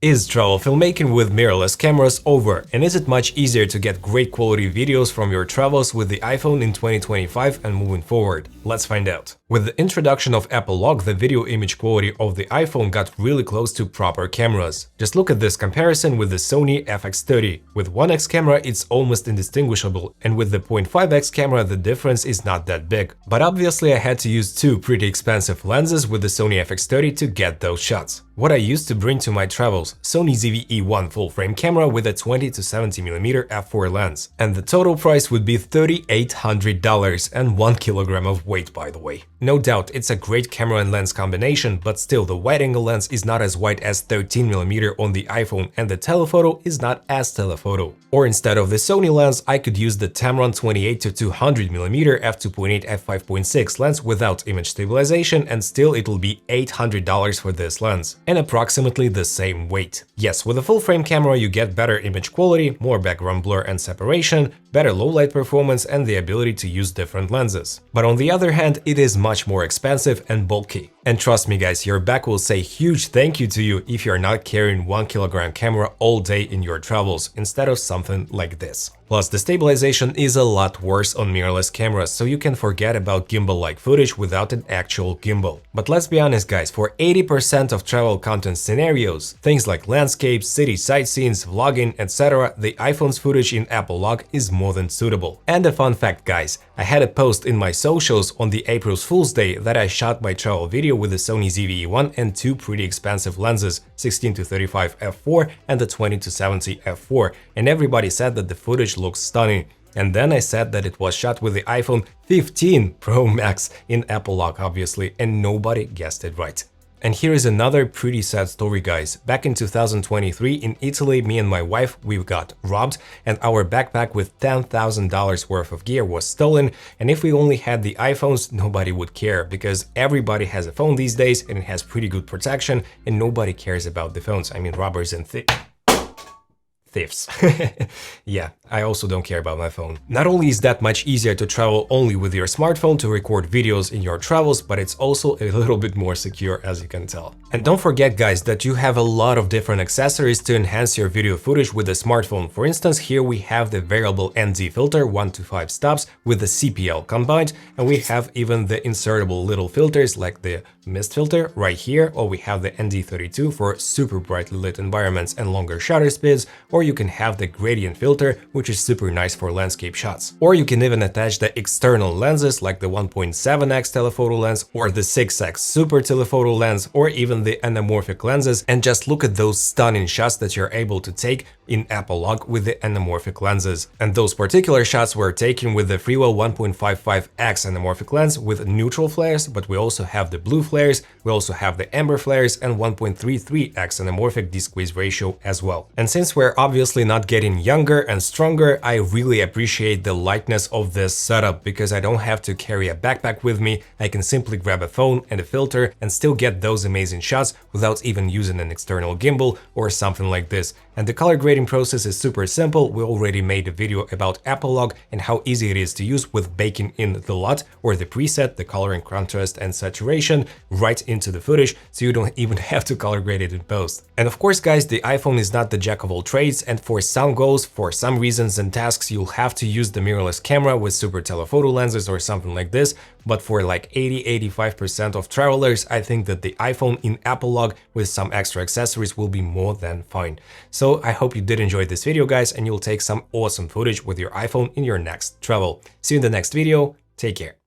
Is travel filmmaking with mirrorless cameras over, and is it much easier to get great quality videos from your travels with the iPhone in 2025 and moving forward? Let's find out. With the introduction of Apple Log, the video image quality of the iPhone got really close to proper cameras. Just look at this comparison with the Sony FX30. With 1x camera it's almost indistinguishable, and with the 0.5x camera the difference is not that big. But obviously I had to use two pretty expensive lenses with the Sony FX30 to get those shots. What I used to bring to my travels: Sony ZV-E1 full-frame camera with a 20 to 70mm f4 lens. And the total price would be $3,800 and 1 kilogram of weight, by the way. No doubt, it's a great camera and lens combination, but still the wide-angle lens is not as wide as 13mm on the iPhone, and the telephoto is not as telephoto. Or instead of the Sony lens, I could use the Tamron 28 to 200mm f2.8 f5.6 lens without image stabilization, and still it'll be $800 for this lens, and approximately the same weight. Yes, with a full-frame camera you get better image quality, more background blur and separation, better low-light performance, and the ability to use different lenses. But on the other hand, it is much more expensive and bulky. And trust me guys, your back will say huge thank you to you if you're not carrying 1 kilogram camera all day in your travels instead of something like this. Plus, the stabilization is a lot worse on mirrorless cameras, so you can forget about gimbal-like footage without an actual gimbal. But let's be honest guys, for 80% of travel content scenarios, things like landscapes, city sightseeing, vlogging, etc., the iPhone's footage in Apple Log is more than suitable. And a fun fact guys, I had a post in my socials on the April Fool's Day that I shot my travel video with the Sony ZV-E1 and two pretty expensive lenses, 16 to 35 f4 and the 20 to 70 f4, and everybody said that the footage looks stunning. And then I said that it was shot with the iPhone 15 Pro Max in Apple Log obviously, and nobody guessed it right. And here is another pretty sad story guys. Back in 2023 in Italy, me and my wife, we got robbed and our backpack with $10,000 worth of gear was stolen, and if we only had the iPhones nobody would care, because everybody has a phone these days and it has pretty good protection and nobody cares about the phones. I mean robbers and thieves. Yeah, I also don't care about my phone. Not only is that much easier to travel only with your smartphone to record videos in your travels, but it's also a little bit more secure, as you can tell. And don't forget guys that you have a lot of different accessories to enhance your video footage with the smartphone. For instance, here we have the variable ND filter 1 to 5 stops with the CPL combined, and we have even the insertable little filters like the mist filter right here, or we have the ND32 for super brightly lit environments and longer shutter speeds, or you can have the gradient filter, which is super nice for landscape shots. Or you can even attach the external lenses like the 1.7x telephoto lens or the 6x super telephoto lens, or even the anamorphic lenses, and just look at those stunning shots that you're able to take in Apple Log with the anamorphic lenses. And those particular shots were taken with the Freewell 1.55x anamorphic lens with neutral flares, but we also have the blue flares, we also have the amber flares, and 1.33x anamorphic D-squeeze ratio as well. And since we're obviously not getting younger and stronger, I really appreciate the lightness of this setup, because I don't have to carry a backpack with me. I can simply grab a phone and a filter and still get those amazing shots without even using an external gimbal or something like this. And the color grading process is super simple. We already made a video about Apple Log and how easy it is to use with baking in the LUT or the preset, the color and contrast and saturation right into the footage, so you don't even have to color grade it in post. And of course guys, the iPhone is not the jack of all trades, and for some goals, for some reasons and tasks, you'll have to use the mirrorless camera with super telephoto lenses or something like this. But for like 80–85% of travelers, I think that the iPhone in Apple Log with some extra accessories will be more than fine. So I hope you did enjoy this video guys, and you'll take some awesome footage with your iPhone in your next travel. See you in the next video, take care.